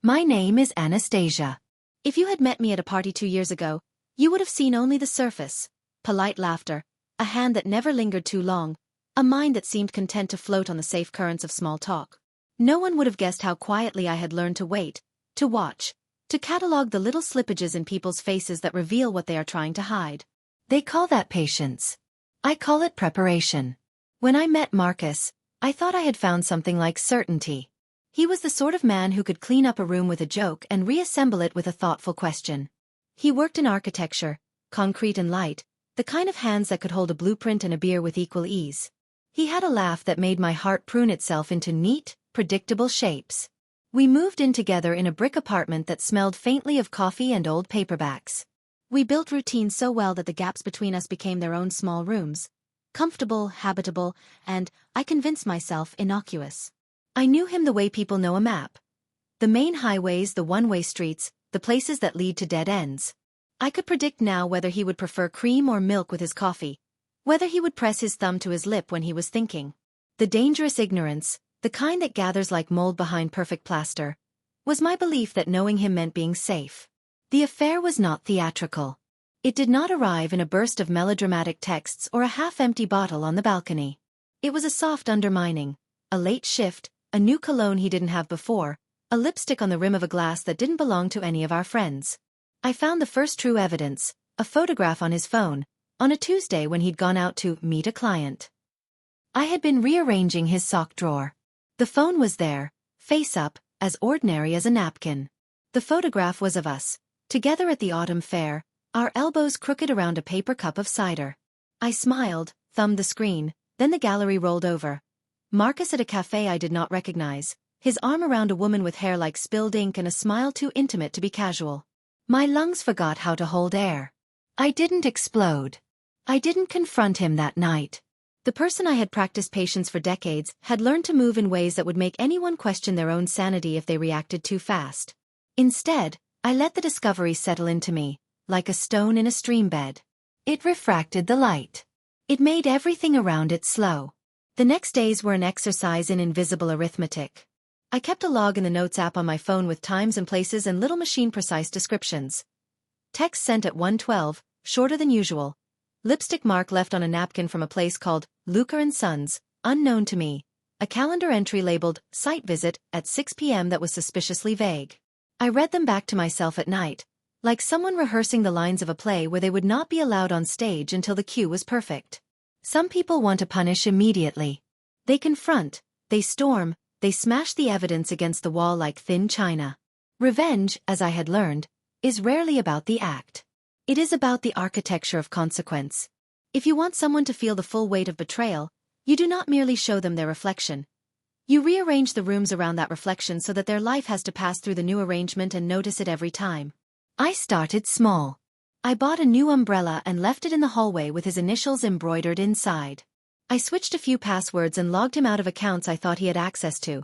My name is Anastasia. If you had met me at a party 2 years ago, you would have seen only the surface, polite laughter, a hand that never lingered too long, a mind that seemed content to float on the safe currents of small talk. No one would have guessed how quietly I had learned to wait, to watch, to catalog the little slippages in people's faces that reveal what they are trying to hide. They call that patience. I call it preparation. When I met Marcus, I thought I had found something like certainty. He was the sort of man who could clean up a room with a joke and reassemble it with a thoughtful question. He worked in architecture, concrete and light, the kind of hands that could hold a blueprint and a beer with equal ease. He had a laugh that made my heart prune itself into neat, predictable shapes. We moved in together in a brick apartment that smelled faintly of coffee and old paperbacks. We built routines so well that the gaps between us became their own small rooms. Comfortable, habitable, and, I convinced myself, innocuous. I knew him the way people know a map. The main highways, the one-way streets, the places that lead to dead ends. I could predict now whether he would prefer cream or milk with his coffee, whether he would press his thumb to his lip when he was thinking. The dangerous ignorance, the kind that gathers like mold behind perfect plaster, was my belief that knowing him meant being safe. The affair was not theatrical. It did not arrive in a burst of melodramatic texts or a half-empty bottle on the balcony. It was a soft undermining, a late shift, a new cologne he didn't have before, a lipstick on the rim of a glass that didn't belong to any of our friends. I found the first true evidence, a photograph on his phone, on a Tuesday when he'd gone out to meet a client. I had been rearranging his sock drawer. The phone was there, face up, as ordinary as a napkin. The photograph was of us, together at the autumn fair, our elbows crooked around a paper cup of cider. I smiled, thumbed the screen, then the gallery rolled over. Marcus at a cafe I did not recognize, his arm around a woman with hair like spilled ink and a smile too intimate to be casual. My lungs forgot how to hold air. I didn't explode. I didn't confront him that night. The person I had practiced patience for decades had learned to move in ways that would make anyone question their own sanity if they reacted too fast. Instead, I let the discovery settle into me, like a stone in a stream bed. It refracted the light. It made everything around it slow. The next days were an exercise in invisible arithmetic. I kept a log in the Notes app on my phone with times and places and little machine-precise descriptions. Text sent at 1:12, shorter than usual. Lipstick mark left on a napkin from a place called Luker & Sons, unknown to me. A calendar entry labeled site visit at 6 p.m. that was suspiciously vague. I read them back to myself at night, like someone rehearsing the lines of a play where they would not be allowed on stage until the cue was perfect. Some people want to punish immediately. They confront, they storm, they smash the evidence against the wall like thin china. Revenge, as I had learned, is rarely about the act. It is about the architecture of consequence. If you want someone to feel the full weight of betrayal, you do not merely show them their reflection. You rearrange the rooms around that reflection so that their life has to pass through the new arrangement and notice it every time. I started small. I bought a new umbrella and left it in the hallway with his initials embroidered inside. I switched a few passwords and logged him out of accounts I thought he had access to,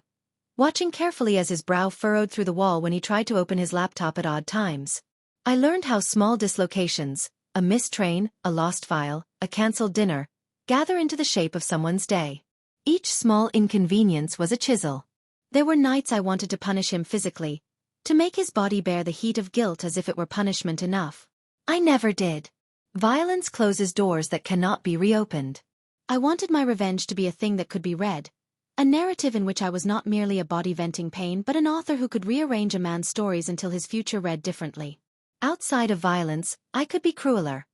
watching carefully as his brow furrowed through the wall when he tried to open his laptop at odd times. I learned how small dislocations, a missed train, a lost file, a cancelled dinner, gather into the shape of someone's day. Each small inconvenience was a chisel. There were nights I wanted to punish him physically, to make his body bear the heat of guilt as if it were punishment enough. I never did. Violence closes doors that cannot be reopened. I wanted my revenge to be a thing that could be read, a narrative in which I was not merely a body venting pain but an author who could rearrange a man's stories until his future read differently. Outside of violence, I could be crueler.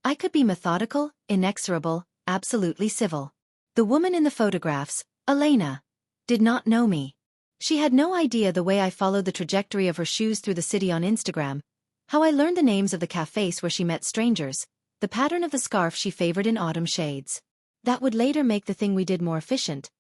I could be methodical, inexorable, absolutely civil. The woman in the photographs, Elena, did not know me. She had no idea the way I followed the trajectory of her shoes through the city on Instagram, how I learned the names of the cafes where she met strangers, the pattern of the scarf she favored in autumn shades. That would later make the thing we did more efficient.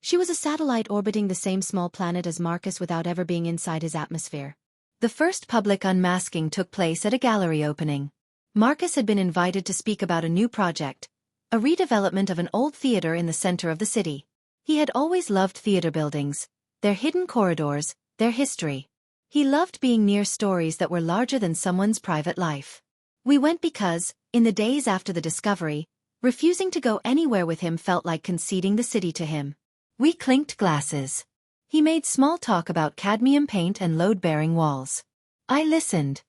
She was a satellite orbiting the same small planet as Marcus without ever being inside his atmosphere. The first public unmasking took place at a gallery opening. Marcus had been invited to speak about a new project, a redevelopment of an old theater in the center of the city. He had always loved theater buildings, their hidden corridors, their history. He loved being near stories that were larger than someone's private life. We went because, in the days after the discovery, refusing to go anywhere with him felt like conceding the city to him. We clinked glasses. He made small talk about cadmium paint and load-bearing walls. I listened,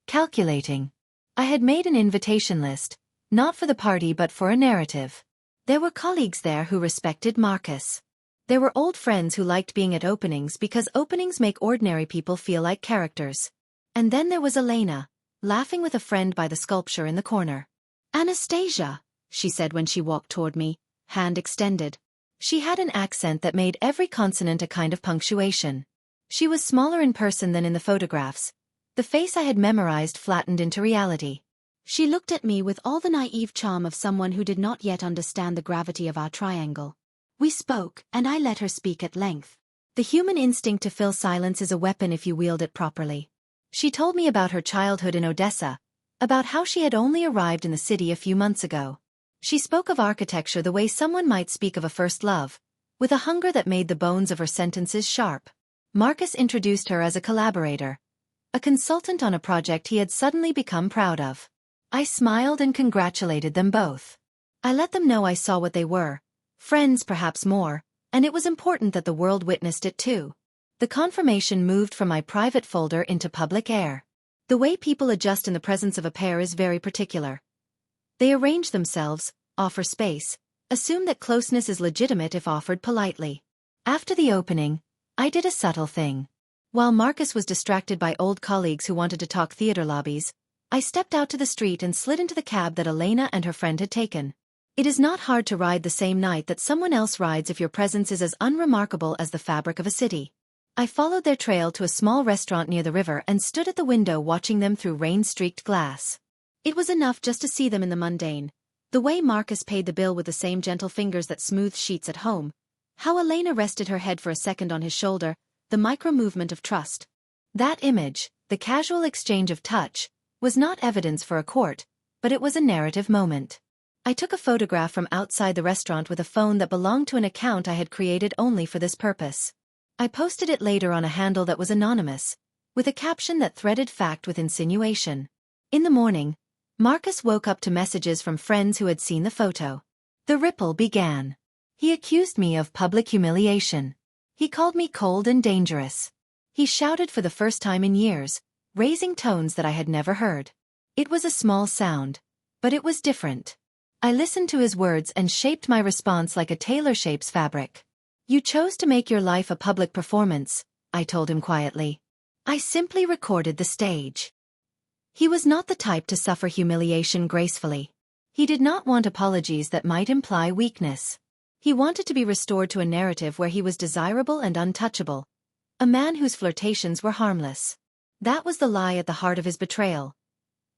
calculating. I had made an invitation list, not for the party but for a narrative. There were colleagues there who respected Marcus. There were old friends who liked being at openings because openings make ordinary people feel like characters. And then there was Elena, laughing with a friend by the sculpture in the corner. "Anastasia," she said when she walked toward me, hand extended. She had an accent that made every consonant a kind of punctuation. She was smaller in person than in the photographs. The face I had memorized flattened into reality. She looked at me with all the naive charm of someone who did not yet understand the gravity of our triangle. We spoke, and I let her speak at length. The human instinct to fill silence is a weapon if you wield it properly. She told me about her childhood in Odessa, about how she had only arrived in the city a few months ago. She spoke of architecture the way someone might speak of a first love, with a hunger that made the bones of her sentences sharp. Marcus introduced her as a collaborator, a consultant on a project he had suddenly become proud of. I smiled and congratulated them both. I let them know I saw what they were, friends perhaps more, and it was important that the world witnessed it too. The confirmation moved from my private folder into public air. The way people adjust in the presence of a pair is very particular. They arrange themselves, offer space, assume that closeness is legitimate if offered politely. After the opening, I did a subtle thing. While Marcus was distracted by old colleagues who wanted to talk theater lobbies, I stepped out to the street and slid into the cab that Elena and her friend had taken. It is not hard to ride the same night that someone else rides if your presence is as unremarkable as the fabric of a city. I followed their trail to a small restaurant near the river and stood at the window watching them through rain-streaked glass. It was enough just to see them in the mundane. The way Marcus paid the bill with the same gentle fingers that smoothed sheets at home. How Elena rested her head for a second on his shoulder, the micro-movement of trust. That image, the casual exchange of touch, was not evidence for a court, but it was a narrative moment. I took a photograph from outside the restaurant with a phone that belonged to an account I had created only for this purpose. I posted it later on a handle that was anonymous, with a caption that threaded fact with insinuation. In the morning, Marcus woke up to messages from friends who had seen the photo. The ripple began. He accused me of public humiliation. He called me cold and dangerous. He shouted for the first time in years, raising tones that I had never heard. It was a small sound, but it was different. I listened to his words and shaped my response like a tailor shapes fabric. "You chose to make your life a public performance," I told him quietly. "I simply recorded the stage." He was not the type to suffer humiliation gracefully. He did not want apologies that might imply weakness. He wanted to be restored to a narrative where he was desirable and untouchable, a man whose flirtations were harmless. That was the lie at the heart of his betrayal.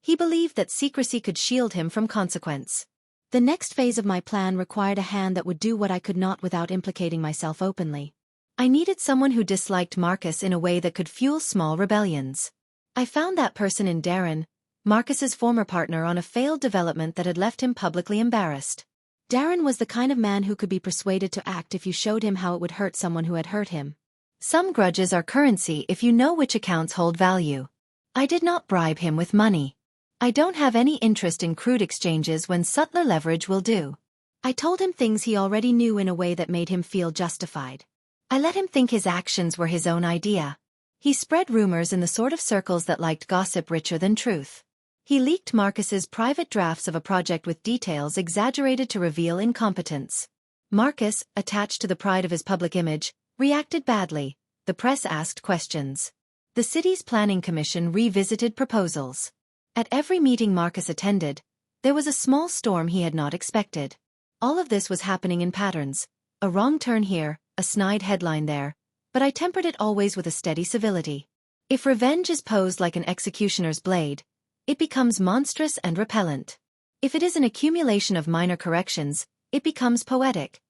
He believed that secrecy could shield him from consequence. The next phase of my plan required a hand that would do what I could not without implicating myself openly. I needed someone who disliked Marcus in a way that could fuel small rebellions. I found that person in Darren, Marcus's former partner on a failed development that had left him publicly embarrassed. Darren was the kind of man who could be persuaded to act if you showed him how it would hurt someone who had hurt him. Some grudges are currency if you know which accounts hold value. I did not bribe him with money. I don't have any interest in crude exchanges when subtler leverage will do. I told him things he already knew in a way that made him feel justified. I let him think his actions were his own idea. He spread rumors in the sort of circles that liked gossip richer than truth. He leaked Marcus's private drafts of a project with details exaggerated to reveal incompetence. Marcus, attached to the pride of his public image, reacted badly. The press asked questions. The city's planning commission revisited proposals. At every meeting Marcus attended, there was a small storm he had not expected. All of this was happening in patterns, a wrong turn here, a snide headline there, but I tempered it always with a steady civility. If revenge is posed like an executioner's blade, it becomes monstrous and repellent. If it is an accumulation of minor corrections, it becomes poetic.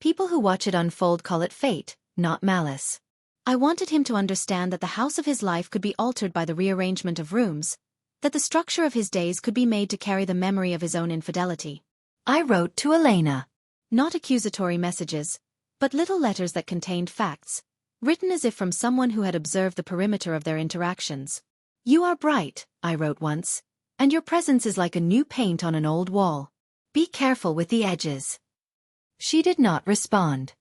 People who watch it unfold call it fate, not malice. I wanted him to understand that the house of his life could be altered by the rearrangement of rooms, that the structure of his days could be made to carry the memory of his own infidelity. I wrote to Elena. Not accusatory messages, but little letters that contained facts, written as if from someone who had observed the perimeter of their interactions. "You are bright," I wrote once, "and your presence is like a new paint on an old wall. Be careful with the edges." She did not respond.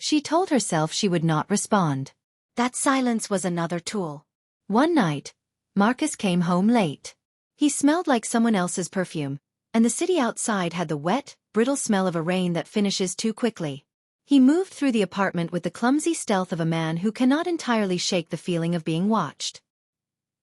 She told herself she would not respond. That silence was another tool. One night, Marcus came home late. He smelled like someone else's perfume, and the city outside had the wet, brittle smell of a rain that finishes too quickly. He moved through the apartment with the clumsy stealth of a man who cannot entirely shake the feeling of being watched.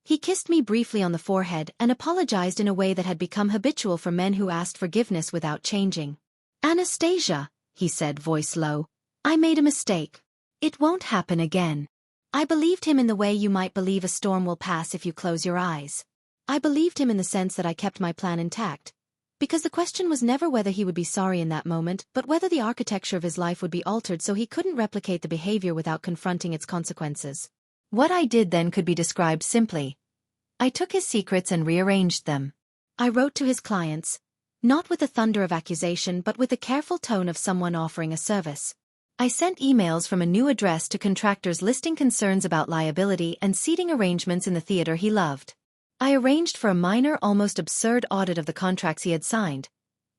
He kissed me briefly on the forehead and apologized in a way that had become habitual for men who asked forgiveness without changing. "Anastasia," he said, voice low, "I made a mistake. It won't happen again." I believed him in the way you might believe a storm will pass if you close your eyes. I believed him in the sense that I kept my plan intact, because the question was never whether he would be sorry in that moment, but whether the architecture of his life would be altered so he couldn't replicate the behavior without confronting its consequences. What I did then could be described simply. I took his secrets and rearranged them. I wrote to his clients, not with the thunder of accusation but with the careful tone of someone offering a service. I sent emails from a new address to contractors listing concerns about liability and seating arrangements in the theater he loved. I arranged for a minor, almost absurd audit of the contracts he had signed,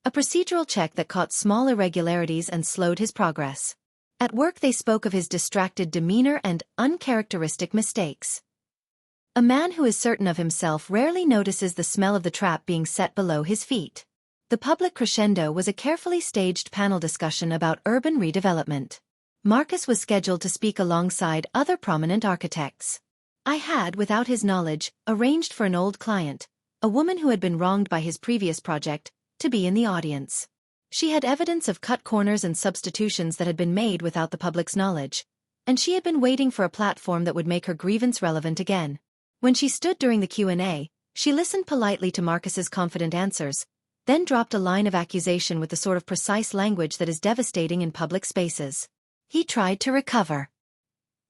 a procedural check that caught small irregularities and slowed his progress. At work they spoke of his distracted demeanor and uncharacteristic mistakes. A man who is certain of himself rarely notices the smell of the trap being set below his feet. The public crescendo was a carefully staged panel discussion about urban redevelopment. Marcus was scheduled to speak alongside other prominent architects. I had, without his knowledge, arranged for an old client, a woman who had been wronged by his previous project, to be in the audience. She had evidence of cut corners and substitutions that had been made without the public's knowledge, and she had been waiting for a platform that would make her grievance relevant again. When she stood during the Q&A, she listened politely to Marcus's confident answers, then dropped a line of accusation with the sort of precise language that is devastating in public spaces. He tried to recover.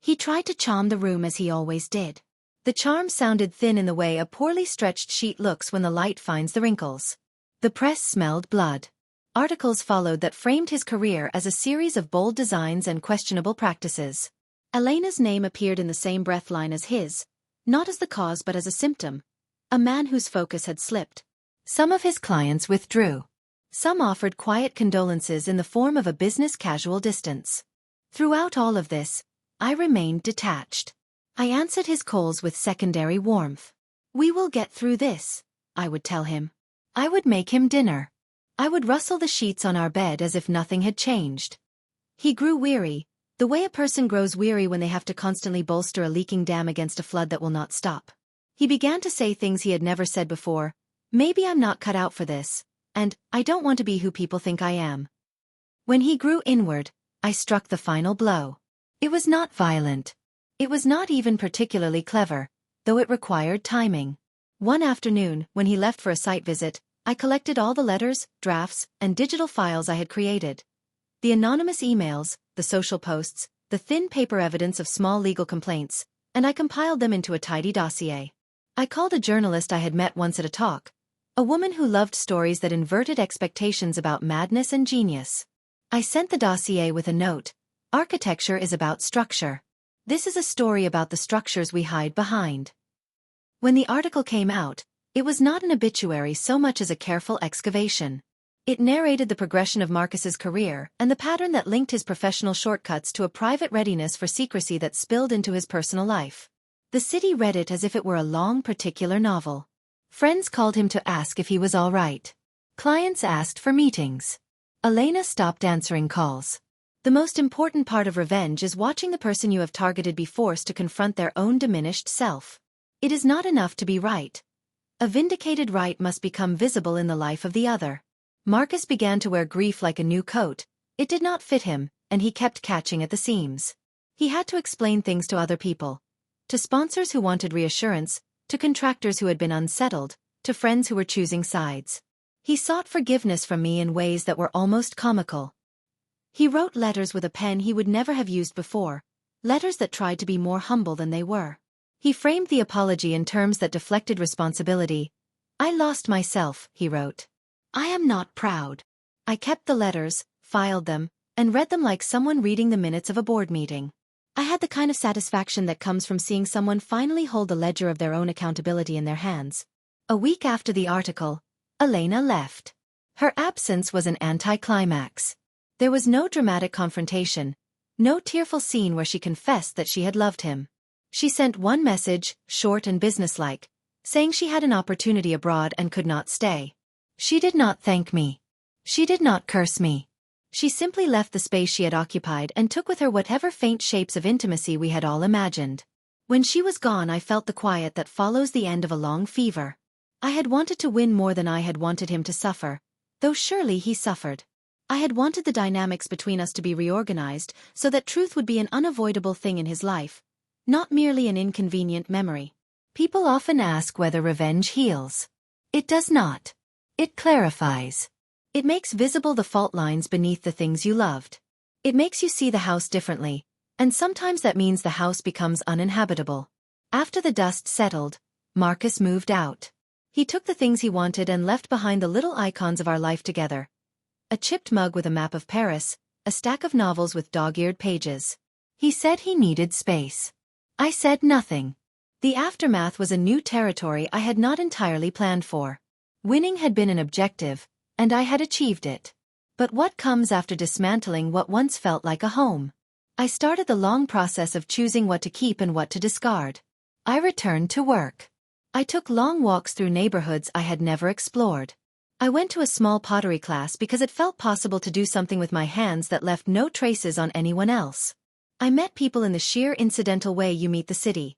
He tried to charm the room as he always did. The charm sounded thin in the way a poorly stretched sheet looks when the light finds the wrinkles. The press smelled blood. Articles followed that framed his career as a series of bold designs and questionable practices. Elena's name appeared in the same breathline as his, not as the cause but as a symptom, a man whose focus had slipped. Some of his clients withdrew. Some offered quiet condolences in the form of a business-casual distance. Throughout all of this, I remained detached. I answered his calls with secondary warmth. "We will get through this," I would tell him. I would make him dinner. I would rustle the sheets on our bed as if nothing had changed. He grew weary, the way a person grows weary when they have to constantly bolster a leaking dam against a flood that will not stop. He began to say things he had never said before. "Maybe I'm not cut out for this," and "I don't want to be who people think I am." When he grew inward, I struck the final blow. It was not violent. It was not even particularly clever, though it required timing. One afternoon, when he left for a site visit, I collected all the letters, drafts, and digital files I had created. The anonymous emails, the social posts, the thin paper evidence of small legal complaints, and I compiled them into a tidy dossier. I called a journalist I had met once at a talk, a woman who loved stories that inverted expectations about madness and genius. I sent the dossier with a note. Architecture is about structure. This is a story about the structures we hide behind. When the article came out, it was not an obituary so much as a careful excavation. It narrated the progression of Marcus's career and the pattern that linked his professional shortcuts to a private readiness for secrecy that spilled into his personal life. The city read it as if it were a long particular novel. Friends called him to ask if he was all right. Clients asked for meetings. Elena stopped answering calls. The most important part of revenge is watching the person you have targeted be forced to confront their own diminished self. It is not enough to be right. A vindicated right must become visible in the life of the other. Marcus began to wear grief like a new coat. It did not fit him, and he kept catching at the seams. He had to explain things to other people. To sponsors who wanted reassurance, to contractors who had been unsettled, to friends who were choosing sides. He sought forgiveness from me in ways that were almost comical. He wrote letters with a pen he would never have used before, letters that tried to be more humble than they were. He framed the apology in terms that deflected responsibility. "I lost myself," he wrote. "I am not proud." I kept the letters, filed them, and read them like someone reading the minutes of a board meeting. I had the kind of satisfaction that comes from seeing someone finally hold the ledger of their own accountability in their hands. A week after the article, Elena left. Her absence was an anticlimax. There was no dramatic confrontation, No tearful scene where she confessed that she had loved him. She sent one message, short and businesslike, saying she had an opportunity abroad and could not stay. She did not thank me. She did not curse me. She simply left the space she had occupied and took with her whatever faint shapes of intimacy we had all imagined. When she was gone, I felt the quiet that follows the end of a long fever. I had wanted to win more than I had wanted him to suffer, though surely he suffered. I had wanted the dynamics between us to be reorganized so that truth would be an unavoidable thing in his life, not merely an inconvenient memory. People often ask whether revenge heals. It does not. It clarifies. It makes visible the fault lines beneath the things you loved. It makes you see the house differently, and sometimes that means the house becomes uninhabitable. After the dust settled, Marcus moved out. He took the things he wanted and left behind the little icons of our life together. A chipped mug with a map of Paris, a stack of novels with dog-eared pages. He said he needed space. I said nothing. The aftermath was a new territory I had not entirely planned for. Winning had been an objective, and I had achieved it. But what comes after dismantling what once felt like a home? I started the long process of choosing what to keep and what to discard. I returned to work. I took long walks through neighborhoods I had never explored. I went to a small pottery class because it felt possible to do something with my hands that left no traces on anyone else. I met people in the sheer incidental way you meet the city.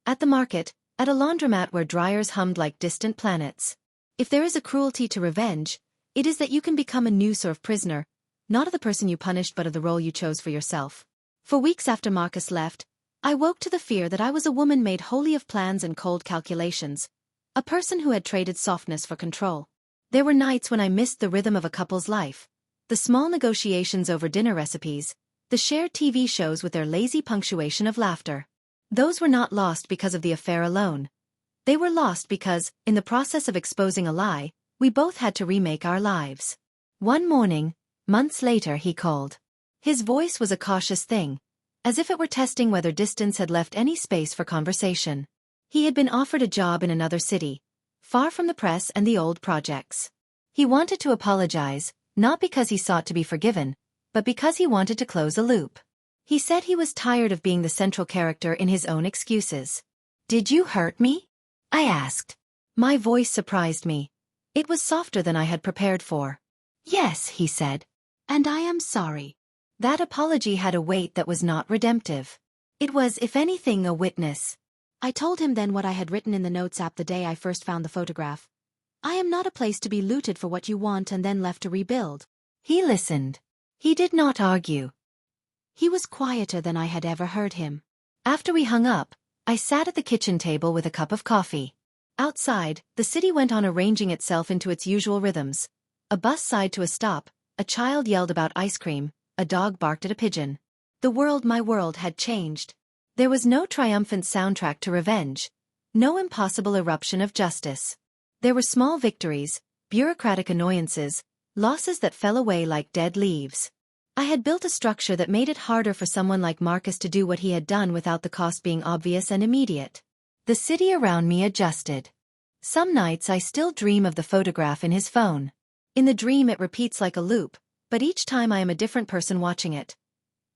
At the market, at a laundromat where dryers hummed like distant planets. If there is a cruelty to revenge, it is that you can become a new sort of prisoner, not of the person you punished but of the role you chose for yourself. For weeks after Marcus left, I woke to the fear that I was a woman made wholly of plans and cold calculations, a person who had traded softness for control. There were nights when I missed the rhythm of a couple's life, the small negotiations over dinner recipes, the shared TV shows with their lazy punctuation of laughter. Those were not lost because of the affair alone. They were lost because, in the process of exposing a lie, we both had to remake our lives. One morning, months later, he called. His voice was a cautious thing, as if it were testing whether distance had left any space for conversation. He had been offered a job in another city, far from the press and the old projects. He wanted to apologize, not because he sought to be forgiven, but because he wanted to close a loop. He said he was tired of being the central character in his own excuses. "Did you hurt me?" I asked. My voice surprised me. It was softer than I had prepared for. "Yes," he said. "And I am sorry." That apology had a weight that was not redemptive. It was, if anything, a witness. I told him then what I had written in the notes app the day I first found the photograph. "I am not a place to be looted for what you want and then left to rebuild." He listened. He did not argue. He was quieter than I had ever heard him. After we hung up, I sat at the kitchen table with a cup of coffee. Outside, the city went on arranging itself into its usual rhythms. A bus sighed to a stop, a child yelled about ice cream, a dog barked at a pigeon. The world, my world, had changed. There was no triumphant soundtrack to revenge, no impossible eruption of justice. There were small victories, bureaucratic annoyances, losses that fell away like dead leaves. I had built a structure that made it harder for someone like Marcus to do what he had done without the cost being obvious and immediate. The city around me adjusted. Some nights I still dream of the photograph in his phone. In the dream it repeats like a loop, but each time I am a different person watching it.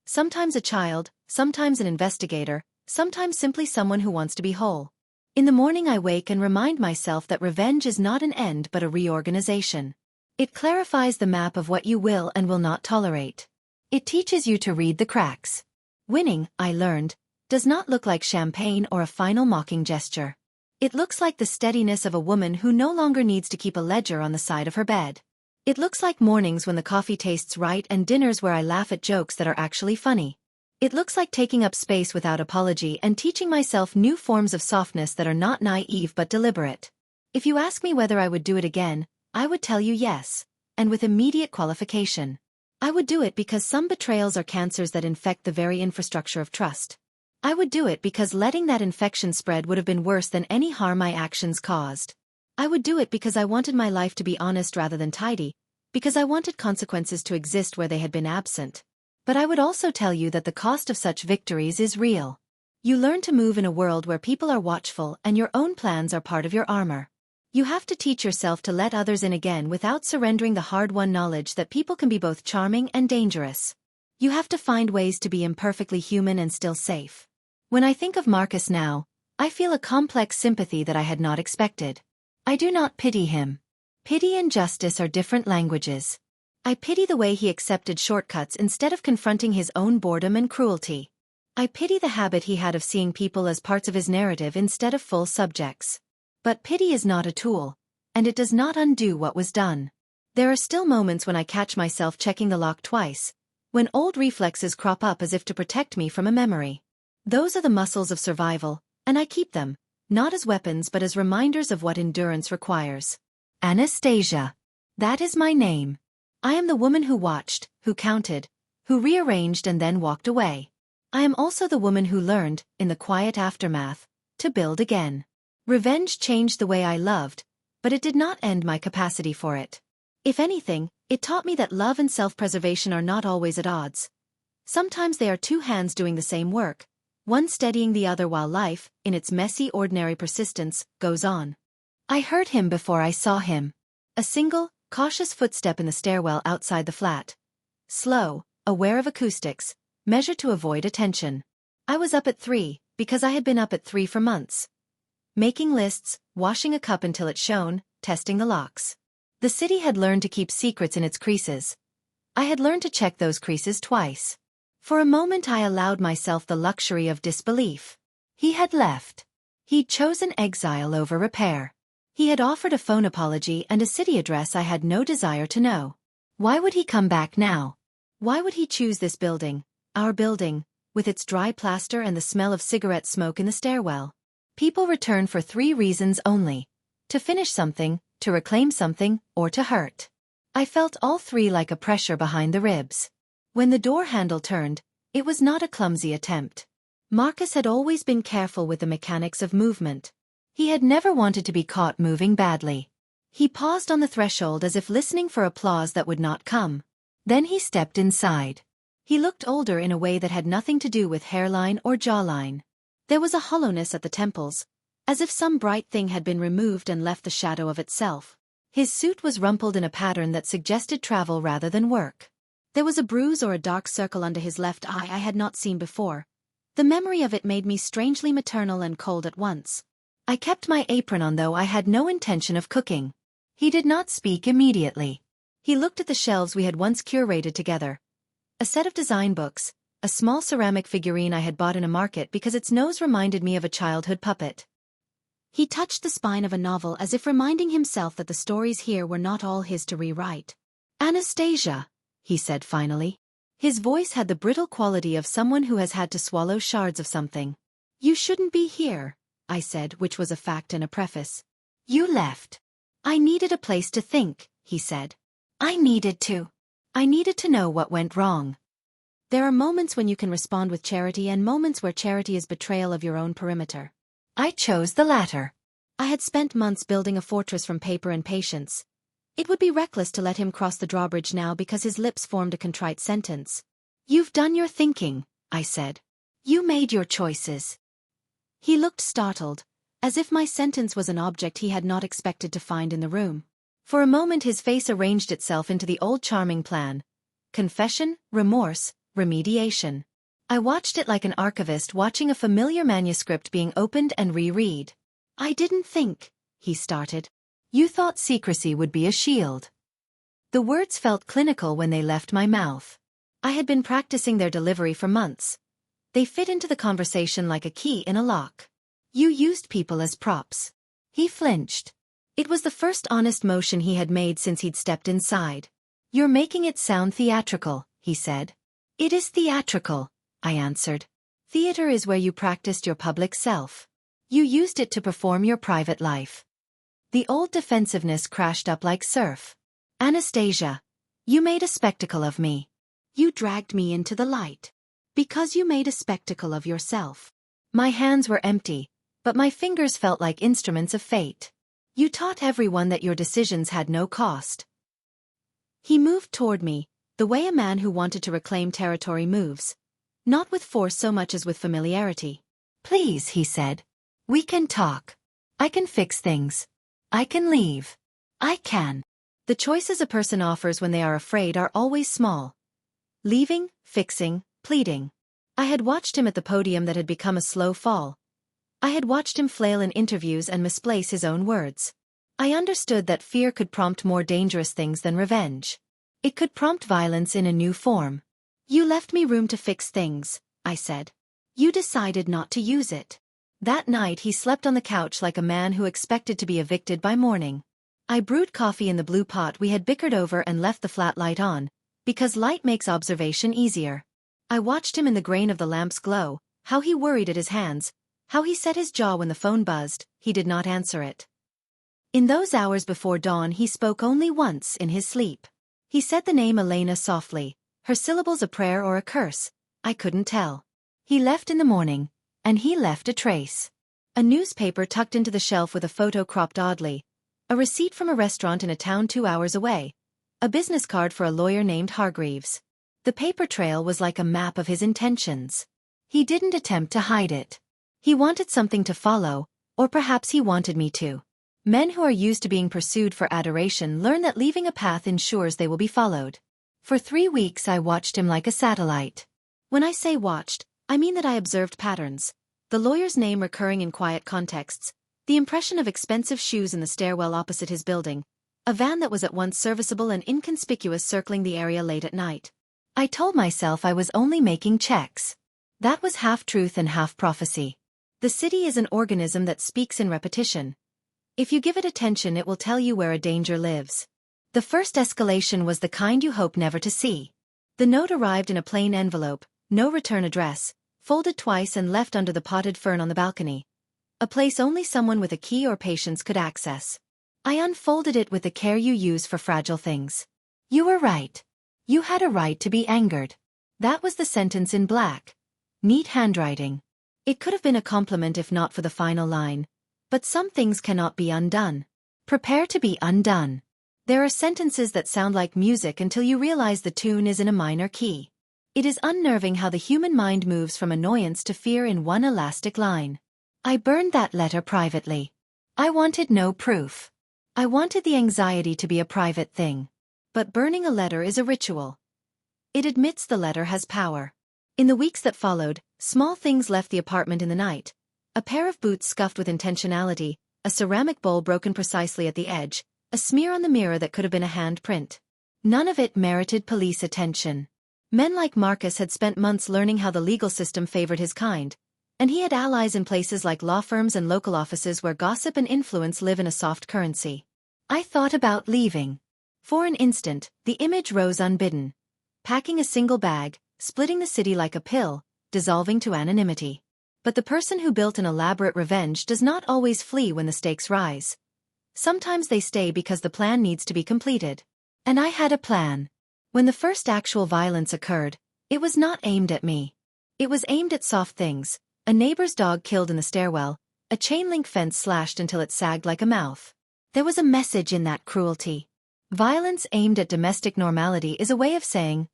Sometimes a child, sometimes an investigator, sometimes simply someone who wants to be whole. In the morning I wake and remind myself that revenge is not an end but a reorganization. It clarifies the map of what you will and will not tolerate. It teaches you to read the cracks. Winning, I learned, does not look like champagne or a final mocking gesture. It looks like the steadiness of a woman who no longer needs to keep a ledger on the side of her bed. It looks like mornings when the coffee tastes right and dinners where I laugh at jokes that are actually funny. It looks like taking up space without apology and teaching myself new forms of softness that are not naive but deliberate. If you ask me whether I would do it again, I would tell you yes, and with immediate qualification. I would do it because some betrayals are cancers that infect the very infrastructure of trust. I would do it because letting that infection spread would have been worse than any harm my actions caused. I would do it because I wanted my life to be honest rather than tidy, because I wanted consequences to exist where they had been absent. But I would also tell you that the cost of such victories is real. You learn to move in a world where people are watchful and your own plans are part of your armor. You have to teach yourself to let others in again without surrendering the hard-won knowledge that people can be both charming and dangerous. You have to find ways to be imperfectly human and still safe. When I think of Marcus now, I feel a complex sympathy that I had not expected. I do not pity him. Pity and justice are different languages. I pity the way he accepted shortcuts instead of confronting his own boredom and cruelty. I pity the habit he had of seeing people as parts of his narrative instead of full subjects. But pity is not a tool, and it does not undo what was done. There are still moments when I catch myself checking the lock twice, when old reflexes crop up as if to protect me from a memory. Those are the muscles of survival, and I keep them, not as weapons but as reminders of what endurance requires. Anastasia. That is my name. I am the woman who watched, who counted, who rearranged and then walked away. I am also the woman who learned, in the quiet aftermath, to build again. Revenge changed the way I loved, but it did not end my capacity for it. If anything, it taught me that love and self-preservation are not always at odds. Sometimes they are two hands doing the same work, one steadying the other while life, in its messy ordinary persistence, goes on. I heard him before I saw him. A single, cautious footstep in the stairwell outside the flat. Slow, aware of acoustics, measured to avoid attention. I was up at 3, because I had been up at 3 for months. Making lists, washing a cup until it shone, testing the locks. The city had learned to keep secrets in its creases. I had learned to check those creases twice. For a moment I allowed myself the luxury of disbelief. He had left. He'd chosen exile over repair. He had offered a phone apology and a city address I had no desire to know. Why would he come back now? Why would he choose this building, our building, with its dry plaster and the smell of cigarette smoke in the stairwell? People return for 3 reasons only: to finish something, to reclaim something, or to hurt. I felt all 3 like a pressure behind the ribs. When the door handle turned, it was not a clumsy attempt. Marcus had always been careful with the mechanics of movement. He had never wanted to be caught moving badly. He paused on the threshold as if listening for applause that would not come. Then he stepped inside. He looked older in a way that had nothing to do with hairline or jawline. There was a hollowness at the temples, as if some bright thing had been removed and left the shadow of itself. His suit was rumpled in a pattern that suggested travel rather than work. There was a bruise or a dark circle under his left eye I had not seen before. The memory of it made me strangely maternal and cold at once. I kept my apron on though I had no intention of cooking. He did not speak immediately. He looked at the shelves we had once curated together. A set of design books, a small ceramic figurine I had bought in a market because its nose reminded me of a childhood puppet. He touched the spine of a novel as if reminding himself that the stories here were not all his to rewrite. Anastasia, he said finally. His voice had the brittle quality of someone who has had to swallow shards of something. You shouldn't be here, I said, which was a fact and a preface. You left. I needed a place to think, he said. I needed to know what went wrong. There are moments when you can respond with charity and moments where charity is betrayal of your own perimeter. I chose the latter. I had spent months building a fortress from paper and patience. It would be reckless to let him cross the drawbridge now because his lips formed a contrite sentence. You've done your thinking, I said. You made your choices. He looked startled, as if my sentence was an object he had not expected to find in the room. For a moment his face arranged itself into the old charming plan: confession, remorse, remediation. I watched it like an archivist watching a familiar manuscript being opened and reread. I didn't think, he started. You thought secrecy would be a shield. The words felt clinical when they left my mouth. I had been practicing their delivery for months. They fit into the conversation like a key in a lock. You used people as props. He flinched. It was the first honest motion he had made since he'd stepped inside. You're making it sound theatrical, he said. It is theatrical, I answered. Theater is where you practiced your public self. You used it to perform your private life. The old defensiveness crashed up like surf. Anastasia, you made a spectacle of me. You dragged me into the light. Because you made a spectacle of yourself. My hands were empty, but my fingers felt like instruments of fate. You taught everyone that your decisions had no cost. He moved toward me, the way a man who wanted to reclaim territory moves. Not with force so much as with familiarity. Please, he said. We can talk. I can fix things. I can leave. I can. The choices a person offers when they are afraid are always small. Leaving, fixing, pleading. I had watched him at the podium that had become a slow fall. I had watched him flail in interviews and misplace his own words. I understood that fear could prompt more dangerous things than revenge. It could prompt violence in a new form. You left me room to fix things, I said. You decided not to use it. That night he slept on the couch like a man who expected to be evicted by morning. I brewed coffee in the blue pot we had bickered over and left the flat light on, because light makes observation easier. I watched him in the grain of the lamp's glow, how he worried at his hands, how he set his jaw when the phone buzzed. He did not answer it. In those hours before dawn he spoke only once in his sleep. He said the name Elena softly, her syllables a prayer or a curse, I couldn't tell. He left in the morning, and he left a trace. A newspaper tucked into the shelf with a photo cropped oddly, a receipt from a restaurant in a town 2 hours away, a business card for a lawyer named Hargreaves. The paper trail was like a map of his intentions. He didn't attempt to hide it. He wanted something to follow, or perhaps he wanted me to. Men who are used to being pursued for adoration learn that leaving a path ensures they will be followed. For 3 weeks I watched him like a satellite. When I say watched, I mean that I observed patterns. The lawyer's name recurring in quiet contexts, the impression of expensive shoes in the stairwell opposite his building, a van that was at once serviceable and inconspicuous circling the area late at night. I told myself I was only making checks. That was half truth and half prophecy. The city is an organism that speaks in repetition. If you give it attention, it will tell you where a danger lives. The first escalation was the kind you hope never to see. The note arrived in a plain envelope, no return address, folded twice and left under the potted fern on the balcony. A place only someone with a key or patience could access. I unfolded it with the care you use for fragile things. You were right. You had a right to be angered. That was the sentence in black. Neat handwriting. It could have been a compliment if not for the final line. But some things cannot be undone. Prepare to be undone. There are sentences that sound like music until you realize the tune is in a minor key. It is unnerving how the human mind moves from annoyance to fear in one elastic line. I burned that letter privately. I wanted no proof. I wanted the anxiety to be a private thing. But burning a letter is a ritual. It admits the letter has power. In the weeks that followed, small things left the apartment in the night. A pair of boots scuffed with intentionality, a ceramic bowl broken precisely at the edge, a smear on the mirror that could have been a handprint. None of it merited police attention. Men like Marcus had spent months learning how the legal system favored his kind, and he had allies in places like law firms and local offices where gossip and influence live in a soft currency. I thought about leaving. For an instant, the image rose unbidden. Packing a single bag, splitting the city like a pill, dissolving to anonymity. But the person who built an elaborate revenge does not always flee when the stakes rise. Sometimes they stay because the plan needs to be completed. And I had a plan. When the first actual violence occurred, it was not aimed at me. It was aimed at soft things, a neighbor's dog killed in the stairwell, a chain-link fence slashed until it sagged like a mouth. There was a message in that cruelty. Violence aimed at domestic normality is a way of saying,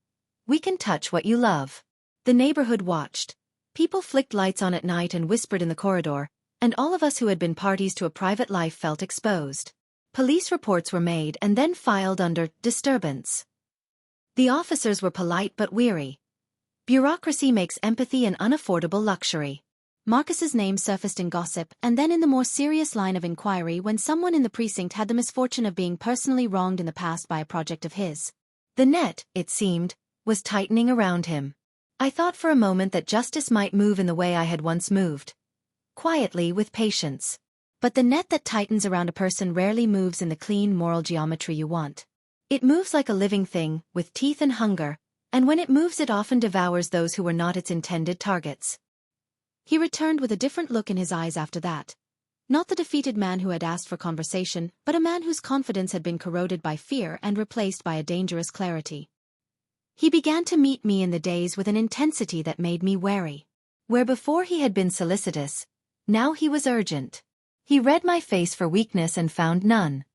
we can touch what you love. The neighborhood watched. People flicked lights on at night and whispered in the corridor, and all of us who had been parties to a private life felt exposed. Police reports were made and then filed under disturbance. The officers were polite but weary. Bureaucracy makes empathy an unaffordable luxury. Marcus's name surfaced in gossip and then in the more serious line of inquiry when someone in the precinct had the misfortune of being personally wronged in the past by a project of his. The net, it seemed, was tightening around him. I thought for a moment that justice might move in the way I had once moved. Quietly, with patience. But the net that tightens around a person rarely moves in the clean moral geometry you want. It moves like a living thing, with teeth and hunger, and when it moves it often devours those who were not its intended targets. He returned with a different look in his eyes after that. Not the defeated man who had asked for conversation, but a man whose confidence had been corroded by fear and replaced by a dangerous clarity. He began to meet me in the days with an intensity that made me wary. Where before he had been solicitous, now he was urgent. He read my face for weakness and found none.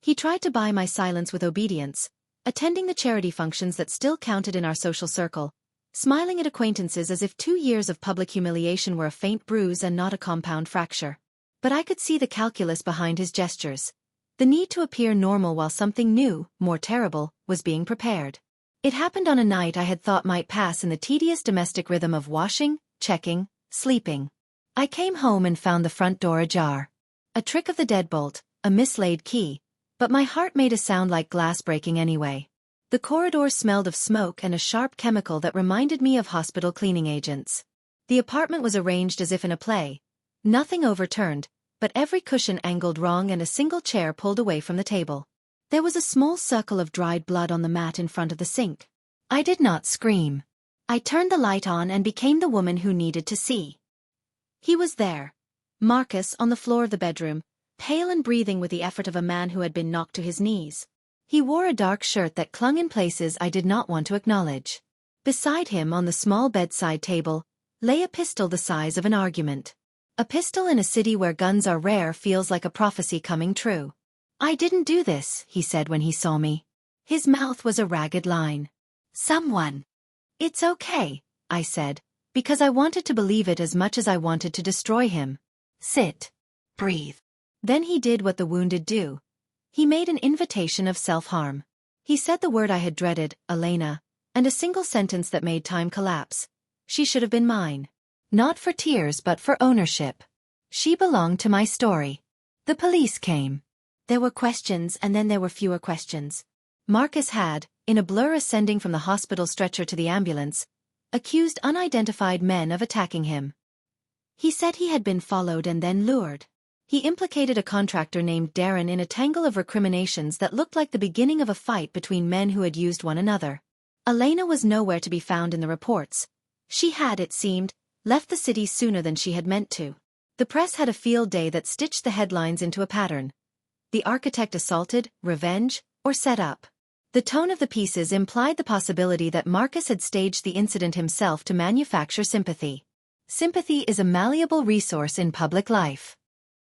He tried to buy my silence with obedience, attending the charity functions that still counted in our social circle, smiling at acquaintances as if 2 years of public humiliation were a faint bruise and not a compound fracture. But I could see the calculus behind his gestures. The need to appear normal while something new, more terrible, was being prepared. It happened on a night I had thought might pass in the tedious domestic rhythm of washing, checking, sleeping. I came home and found the front door ajar. A trick of the deadbolt, a mislaid key, but my heart made a sound like glass breaking anyway. The corridor smelled of smoke and a sharp chemical that reminded me of hospital cleaning agents. The apartment was arranged as if in a play. Nothing overturned, but every cushion angled wrong and a single chair pulled away from the table. There was a small circle of dried blood on the mat in front of the sink. I did not scream. I turned the light on and became the woman who needed to see. He was there. Marcus on the floor of the bedroom, pale and breathing with the effort of a man who had been knocked to his knees. He wore a dark shirt that clung in places I did not want to acknowledge. Beside him on the small bedside table lay a pistol the size of an argument. A pistol in a city where guns are rare feels like a prophecy coming true. "I didn't do this," he said when he saw me. His mouth was a ragged line. "Someone." "It's okay," I said, because I wanted to believe it as much as I wanted to destroy him. "Sit. Breathe." Then he did what the wounded do. He made an invitation of self-harm. He said the word I had dreaded, Elena, and a single sentence that made time collapse. She should have been mine. Not for tears but for ownership. She belonged to my story. The police came. There were questions and then there were fewer questions. Marcus had, in a blur ascending from the hospital stretcher to the ambulance, accused unidentified men of attacking him. He said he had been followed and then lured. He implicated a contractor named Darren in a tangle of recriminations that looked like the beginning of a fight between men who had used one another. Elena was nowhere to be found in the reports. She had, it seemed, left the city sooner than she had meant to. The press had a field day that stitched the headlines into a pattern. The architect assaulted, revenge, or set up. The tone of the pieces implied the possibility that Marcus had staged the incident himself to manufacture sympathy. Sympathy is a malleable resource in public life.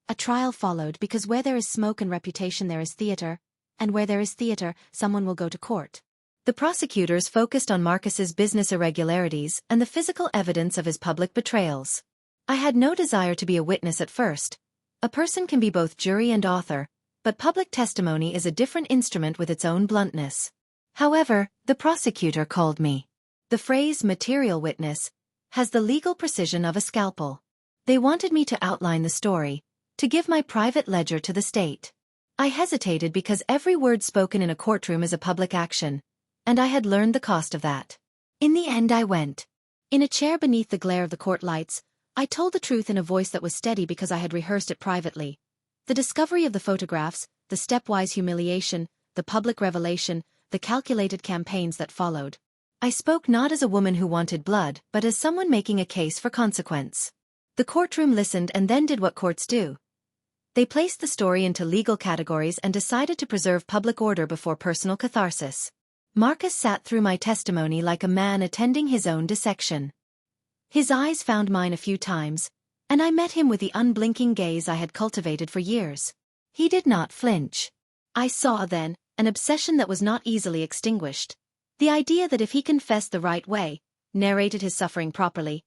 A trial followed because where there is smoke and reputation there is theater, and where there is theater, someone will go to court. The prosecutors focused on Marcus's business irregularities and the physical evidence of his public betrayals. I had no desire to be a witness at first. A person can be both jury and author, but public testimony is a different instrument with its own bluntness. However, the prosecutor called me. The phrase material witness has the legal precision of a scalpel. They wanted me to outline the story, to give my private ledger to the state. I hesitated because every word spoken in a courtroom is a public action, and I had learned the cost of that. In the end I went. In a chair beneath the glare of the court lights, I told the truth in a voice that was steady because I had rehearsed it privately. The discovery of the photographs, the stepwise humiliation, the public revelation, the calculated campaigns that followed. I spoke not as a woman who wanted blood but as someone making a case for consequence. The courtroom listened and then did what courts do. They placed the story into legal categories and decided to preserve public order before personal catharsis. Marcus sat through my testimony like a man attending his own dissection. His eyes found mine a few times, and I met him with the unblinking gaze I had cultivated for years. He did not flinch. I saw, then, an obsession that was not easily extinguished. The idea that if he confessed the right way, narrated his suffering properly,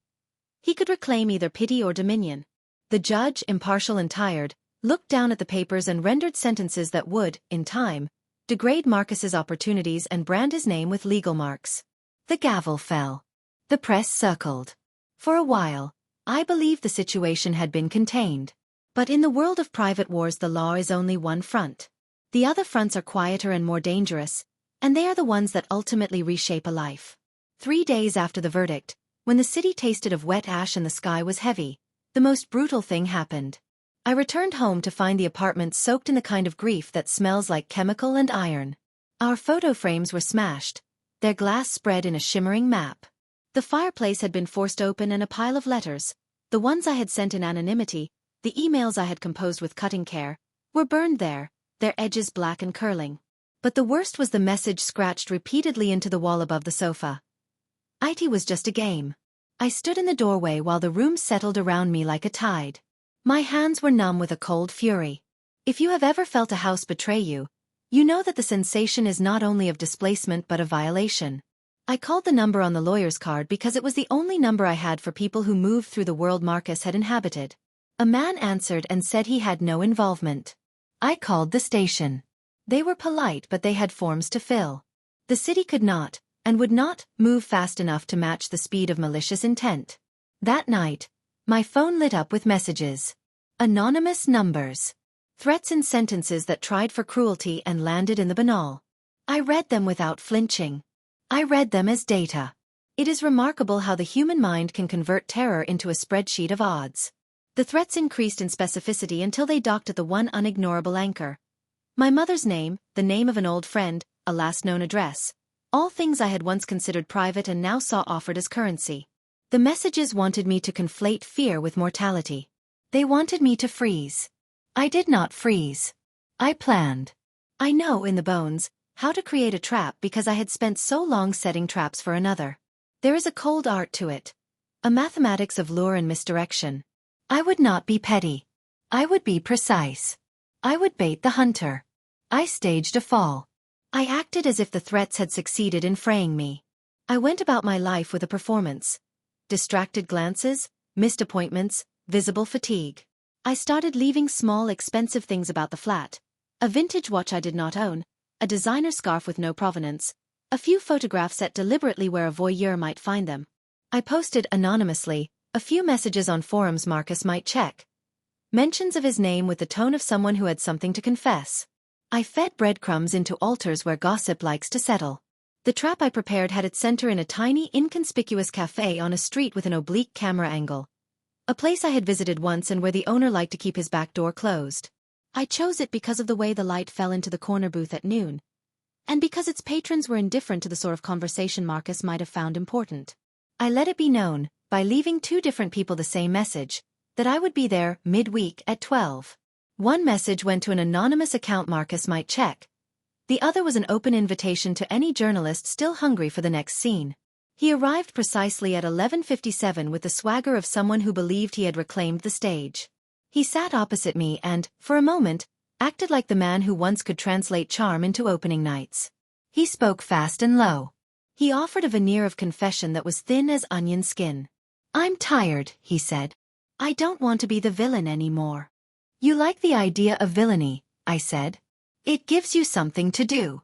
he could reclaim either pity or dominion. The judge, impartial and tired, looked down at the papers and rendered sentences that would, in time, degrade Marcus's opportunities and brand his name with legal marks. The gavel fell. The press circled. For a while, I believed the situation had been contained. But in the world of private wars the law is only one front. The other fronts are quieter and more dangerous, and they are the ones that ultimately reshape a life. 3 days after the verdict, when the city tasted of wet ash and the sky was heavy, the most brutal thing happened. I returned home to find the apartment soaked in the kind of grief that smells like chemical and iron. Our photo frames were smashed, their glass spread in a shimmering map. The fireplace had been forced open and a pile of letters, the ones I had sent in anonymity, the emails I had composed with cutting care, were burned there, their edges black and curling. But the worst was the message scratched repeatedly into the wall above the sofa. IT was just a game. I stood in the doorway while the room settled around me like a tide. My hands were numb with a cold fury. If you have ever felt a house betray you, you know that the sensation is not only of displacement but of violation. I called the number on the lawyer's card because it was the only number I had for people who moved through the world Marcus had inhabited. A man answered and said he had no involvement. I called the station. They were polite but they had forms to fill. The city could not, and would not move fast enough to match the speed of malicious intent. That night, my phone lit up with messages. Anonymous numbers. Threats and sentences that tried for cruelty and landed in the banal. I read them without flinching. I read them as data. It is remarkable how the human mind can convert terror into a spreadsheet of odds. The threats increased in specificity until they docked at the one unignorable anchor. My mother's name, the name of an old friend, a last known address. All things I had once considered private and now saw offered as currency. The messages wanted me to conflate fear with mortality. They wanted me to freeze. I did not freeze. I planned. I know in the bones how to create a trap because I had spent so long setting traps for another. There is a cold art to it. A mathematics of lure and misdirection. I would not be petty. I would be precise. I would bait the hunter. I staged a fall. I acted as if the threats had succeeded in fraying me. I went about my life with a performance. Distracted glances, missed appointments, visible fatigue. I started leaving small expensive things about the flat. A vintage watch I did not own, a designer scarf with no provenance, a few photographs set deliberately where a voyeur might find them. I posted anonymously, a few messages on forums Marcus might check. Mentions of his name with the tone of someone who had something to confess. I fed breadcrumbs into altars where gossip likes to settle. The trap I prepared had its center in a tiny, inconspicuous cafe on a street with an oblique camera angle. A place I had visited once and where the owner liked to keep his back door closed. I chose it because of the way the light fell into the corner booth at noon. And because its patrons were indifferent to the sort of conversation Marcus might have found important. I let it be known, by leaving two different people the same message, that I would be there midweek at 12. One message went to an anonymous account Marcus might check. The other was an open invitation to any journalist still hungry for the next scene. He arrived precisely at 11:57 with the swagger of someone who believed he had reclaimed the stage. He sat opposite me and, for a moment, acted like the man who once could translate charm into opening nights. He spoke fast and low. He offered a veneer of confession that was thin as onion skin. "I'm tired," he said. "I don't want to be the villain anymore." "You like the idea of villainy," I said. "It gives you something to do."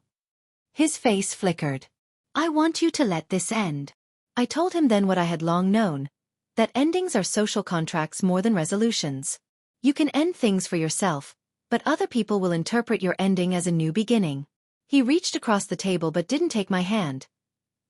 His face flickered. "I want you to let this end." I told him then what I had long known, that endings are social contracts more than resolutions. You can end things for yourself, but other people will interpret your ending as a new beginning. He reached across the table but didn't take my hand.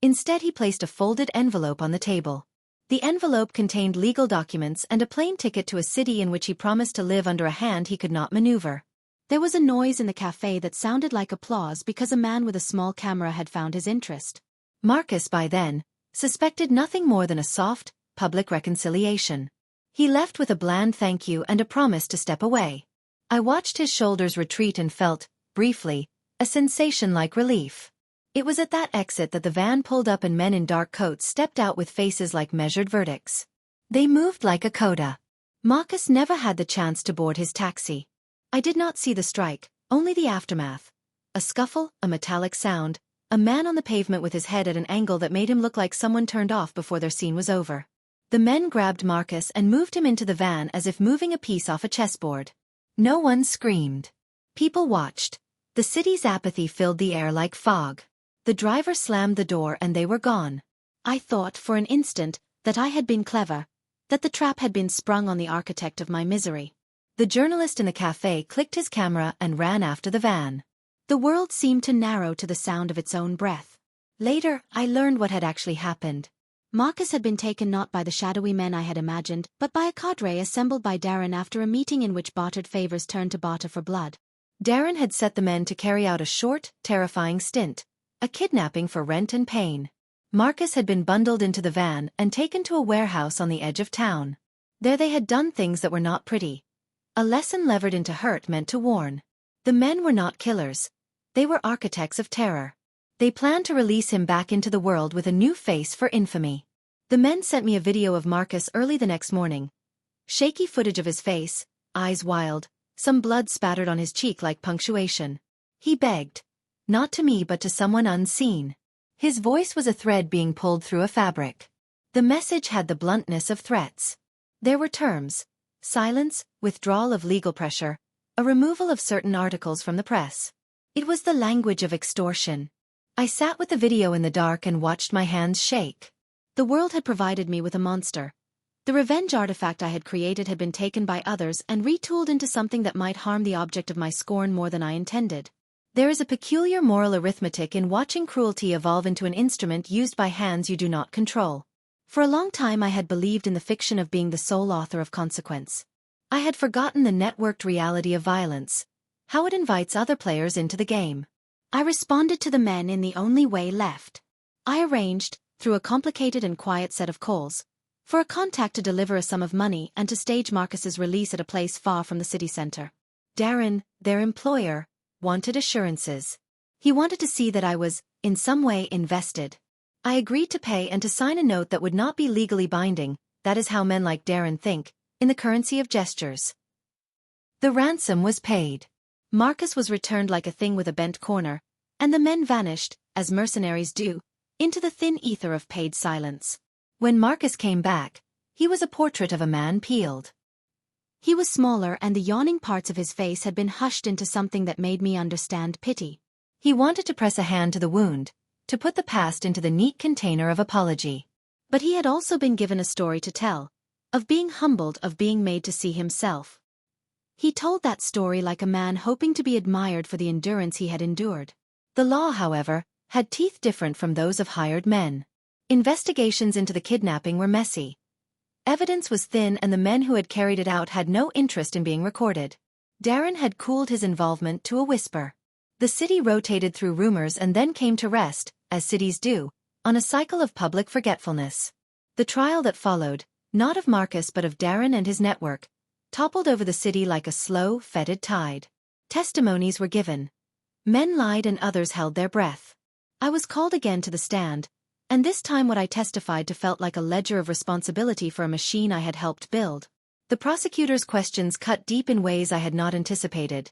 Instead he placed a folded envelope on the table. The envelope contained legal documents and a plane ticket to a city in which he promised to live under a hand he could not maneuver. There was a noise in the cafe that sounded like applause because a man with a small camera had found his interest. Marcus, by then, suspected nothing more than a soft, public reconciliation. He left with a bland thank you and a promise to step away. I watched his shoulders retreat and felt, briefly, a sensation like relief. It was at that exit that the van pulled up and men in dark coats stepped out with faces like measured verdicts. They moved like a coda. Marcus never had the chance to board his taxi. I did not see the strike, only the aftermath. A scuffle, a metallic sound, a man on the pavement with his head at an angle that made him look like someone turned off before their scene was over. The men grabbed Marcus and moved him into the van as if moving a piece off a chessboard. No one screamed. People watched. The city's apathy filled the air like fog. The driver slammed the door and they were gone. I thought for an instant that I had been clever, that the trap had been sprung on the architect of my misery. The journalist in the cafe clicked his camera and ran after the van. The world seemed to narrow to the sound of its own breath. Later, I learned what had actually happened. Marcus had been taken not by the shadowy men I had imagined, but by a cadre assembled by Darren after a meeting in which bartered favors turned to barter for blood. Darren had set the men to carry out a short, terrifying stint, a kidnapping for rent and pain. Marcus had been bundled into the van and taken to a warehouse on the edge of town. There they had done things that were not pretty. A lesson levered into hurt meant to warn. The men were not killers. They were architects of terror. They planned to release him back into the world with a new face for infamy. The men sent me a video of Marcus early the next morning. Shaky footage of his face, eyes wild, some blood spattered on his cheek like punctuation. He begged. Not to me but to someone unseen. His voice was a thread being pulled through a fabric. The message had the bluntness of threats. There were terms. Silence, withdrawal of legal pressure, a removal of certain articles from the press. It was the language of extortion. I sat with the video in the dark and watched my hands shake. The world had provided me with a monster. The revenge artifact I had created had been taken by others and retooled into something that might harm the object of my scorn more than I intended. There is a peculiar moral arithmetic in watching cruelty evolve into an instrument used by hands you do not control. For a long time I had believed in the fiction of being the sole author of consequence. I had forgotten the networked reality of violence, how it invites other players into the game. I responded to the men in the only way left. I arranged, through a complicated and quiet set of calls, for a contact to deliver a sum of money and to stage Marcus's release at a place far from the city center. Darren, their employer, wanted assurances. He wanted to see that I was, in some way, invested. I agreed to pay and to sign a note that would not be legally binding, that is how men like Darren think, in the currency of gestures. The ransom was paid. Marcus was returned like a thing with a bent corner, and the men vanished, as mercenaries do, into the thin ether of paid silence. When Marcus came back, he was a portrait of a man peeled. He was smaller and the yawning parts of his face had been hushed into something that made me understand pity. He wanted to press a hand to the wound, to put the past into the neat container of apology. But he had also been given a story to tell, of being humbled, of being made to see himself. He told that story like a man hoping to be admired for the endurance he had endured. The law, however, had teeth different from those of hired men. Investigations into the kidnapping were messy. Evidence was thin and the men who had carried it out had no interest in being recorded. Darren had cooled his involvement to a whisper. The city rotated through rumors and then came to rest, as cities do, on a cycle of public forgetfulness. The trial that followed, not of Marcus but of Darren and his network, toppled over the city like a slow, fetid tide. Testimonies were given. Men lied and others held their breath. I was called again to the stand, and this time what I testified to felt like a ledger of responsibility for a machine I had helped build. The prosecutor's questions cut deep in ways I had not anticipated.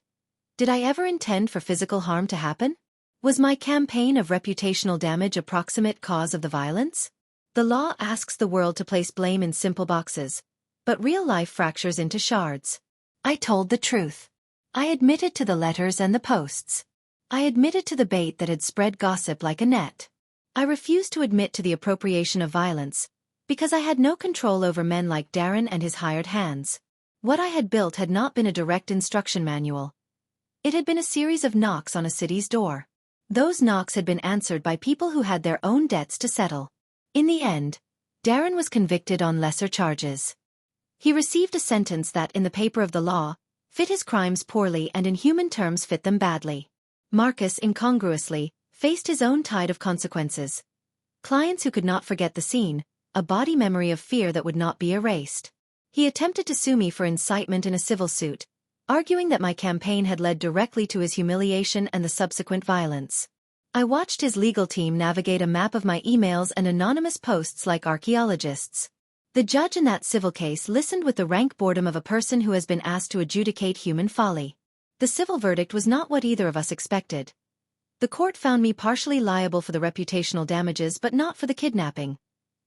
Did I ever intend for physical harm to happen? Was my campaign of reputational damage a proximate cause of the violence? The law asks the world to place blame in simple boxes, but real life fractures into shards. I told the truth. I admitted to the letters and the posts. I admitted to the bait that had spread gossip like a net. I refused to admit to the appropriation of violence, because I had no control over men like Darren and his hired hands. What I had built had not been a direct instruction manual. It had been a series of knocks on a city's door. Those knocks had been answered by people who had their own debts to settle. In the end, Darren was convicted on lesser charges. He received a sentence that, in the paper of the law, fit his crimes poorly and in human terms fit them badly. Marcus, incongruously, faced his own tide of consequences. Clients who could not forget the scene, a body memory of fear that would not be erased. He attempted to sue me for incitement in a civil suit, arguing that my campaign had led directly to his humiliation and the subsequent violence. I watched his legal team navigate a map of my emails and anonymous posts like archaeologists. The judge in that civil case listened with the rank boredom of a person who has been asked to adjudicate human folly. The civil verdict was not what either of us expected. The court found me partially liable for the reputational damages but not for the kidnapping.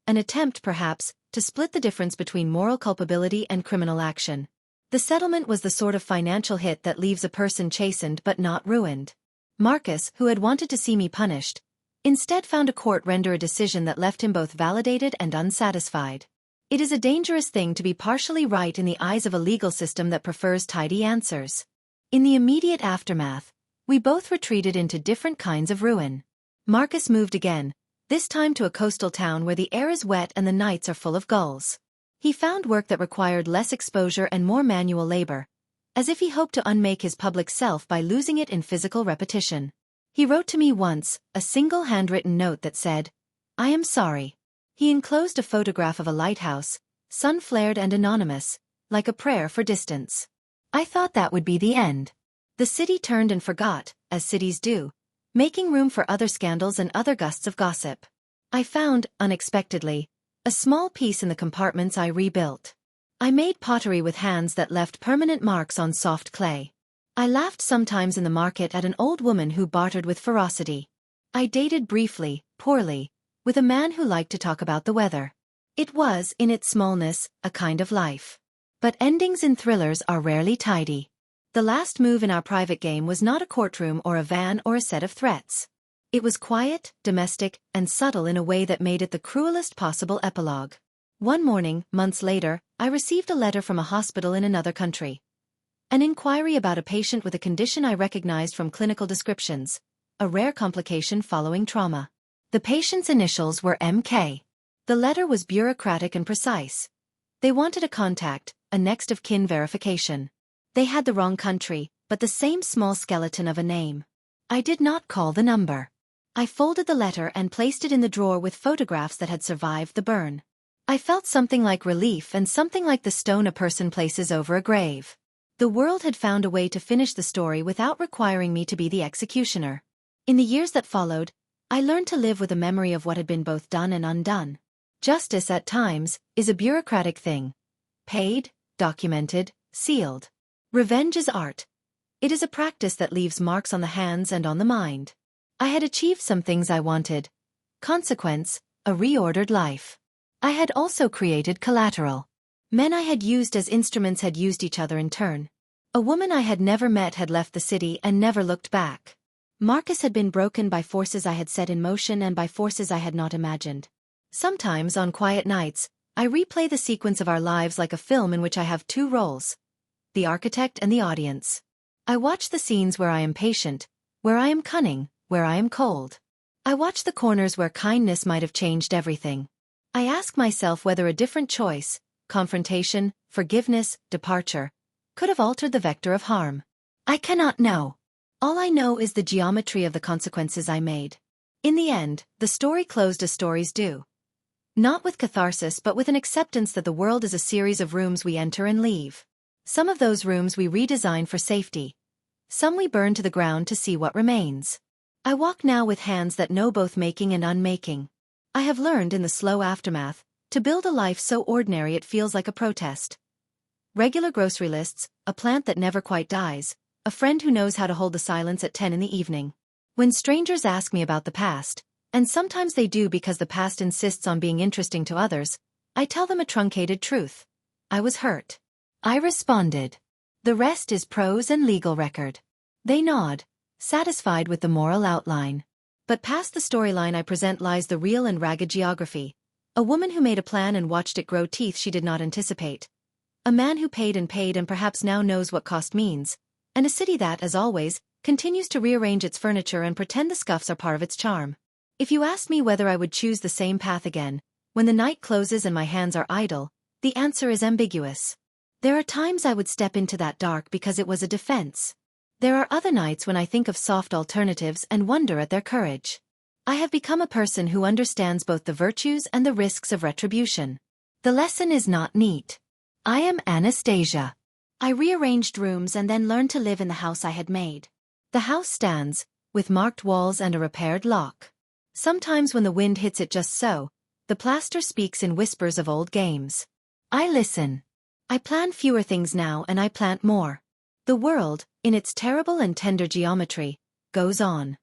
An attempt, perhaps, to split the difference between moral culpability and criminal action. The settlement was the sort of financial hit that leaves a person chastened but not ruined. Marcus, who had wanted to see me punished, instead found a court render a decision that left him both validated and unsatisfied. It is a dangerous thing to be partially right in the eyes of a legal system that prefers tidy answers. In the immediate aftermath, we both retreated into different kinds of ruin. Marcus moved again, this time to a coastal town where the air is wet and the nights are full of gulls. He found work that required less exposure and more manual labor, as if he hoped to unmake his public self by losing it in physical repetition. He wrote to me once, a single handwritten note that said, "I am sorry." He enclosed a photograph of a lighthouse, sun-flared and anonymous, like a prayer for distance. I thought that would be the end. The city turned and forgot, as cities do, making room for other scandals and other gusts of gossip. I found, unexpectedly, a small piece in the compartments I rebuilt. I made pottery with hands that left permanent marks on soft clay. I laughed sometimes in the market at an old woman who bartered with ferocity. I dated briefly, poorly, with a man who liked to talk about the weather. It was, in its smallness, a kind of life. But endings in thrillers are rarely tidy. The last move in our private game was not a courtroom or a van or a set of threats. It was quiet, domestic, and subtle in a way that made it the cruelest possible epilogue. One morning, months later, I received a letter from a hospital in another country. An inquiry about a patient with a condition I recognized from clinical descriptions, a rare complication following trauma. The patient's initials were MK. The letter was bureaucratic and precise. They wanted a contact, a next of kin verification. They had the wrong country, but the same small skeleton of a name. I did not call the number. I folded the letter and placed it in the drawer with photographs that had survived the burn. I felt something like relief and something like the stone a person places over a grave. The world had found a way to finish the story without requiring me to be the executioner. In the years that followed, I learned to live with a memory of what had been both done and undone. Justice, at times, is a bureaucratic thing. Paid, documented, sealed. Revenge is art. It is a practice that leaves marks on the hands and on the mind. I had achieved some things I wanted. Consequence, a reordered life. I had also created collateral. Men I had used as instruments had used each other in turn. A woman I had never met had left the city and never looked back. Marcus had been broken by forces I had set in motion and by forces I had not imagined. Sometimes, on quiet nights, I replay the sequence of our lives like a film in which I have two roles: the architect and the audience. I watch the scenes where I am patient, where I am cunning, where I am cold. I watch the corners where kindness might have changed everything. I ask myself whether a different choice, confrontation, forgiveness, departure, could have altered the vector of harm. I cannot know. All I know is the geometry of the consequences I made. In the end, the story closed as stories do. Not with catharsis but with an acceptance that the world is a series of rooms we enter and leave. Some of those rooms we redesign for safety. Some we burn to the ground to see what remains. I walk now with hands that know both making and unmaking. I have learned in the slow aftermath to build a life so ordinary it feels like a protest. Regular grocery lists, a plant that never quite dies, a friend who knows how to hold the silence at 10 in the evening. When strangers ask me about the past, and sometimes they do because the past insists on being interesting to others, I tell them a truncated truth. I was hurt. I responded. The rest is prose and legal record. They nod, satisfied with the moral outline. But past the storyline I present lies the real and ragged geography. A woman who made a plan and watched it grow teeth she did not anticipate. A man who paid and perhaps now knows what cost means. And a city that, as always, continues to rearrange its furniture and pretend the scuffs are part of its charm. If you ask me whether I would choose the same path again, when the night closes and my hands are idle, the answer is ambiguous. There are times I would step into that dark because it was a defense. There are other nights when I think of soft alternatives and wonder at their courage. I have become a person who understands both the virtues and the risks of retribution. The lesson is not neat. I am Anastasia. I rearranged rooms and then learned to live in the house I had made. The house stands, with marked walls and a repaired lock. Sometimes when the wind hits it just so, the plaster speaks in whispers of old games. I listen. I plan fewer things now and I plant more. The world, in its terrible and tender geometry, goes on.